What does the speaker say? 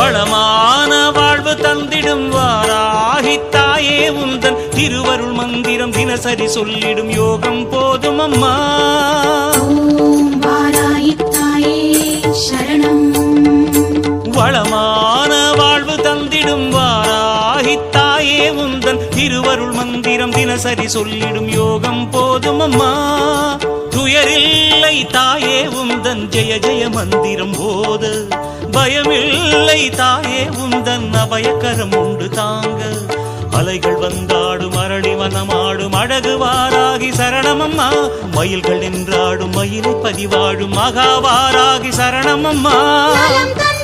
வளமான வாழ்வு தந்திடும் வாராகி தாயே உந்தன் திருவருள் மந்திரம் தினசரி சொல்லிடும் யோகம் போதும் அம்மா. ஓம் வாராகி தாயே சரணம். வளமான வாழ்வு தந்திடும் வாராகி தாயே உந்தன் திருவருள் மந்திரம் தினசரி சொல்லிடும் யோகம் போதும் அம்மா. துயரில்லை தாயே உந்தன் ஜெய ஜெய மந்திரம் போத, பயமில்லை தாயே உந்தன் அபயக்கரம் உண்டு தாங்க. அலைகள் வந்தாடும் அரளி வனமாடும் அழகு வாராகி சரணமம்மா. மயில்கள் நின்றாடும் மயிலை பதிவாடும் மகாவாராகி சரணமம்மா. நலம் தந்த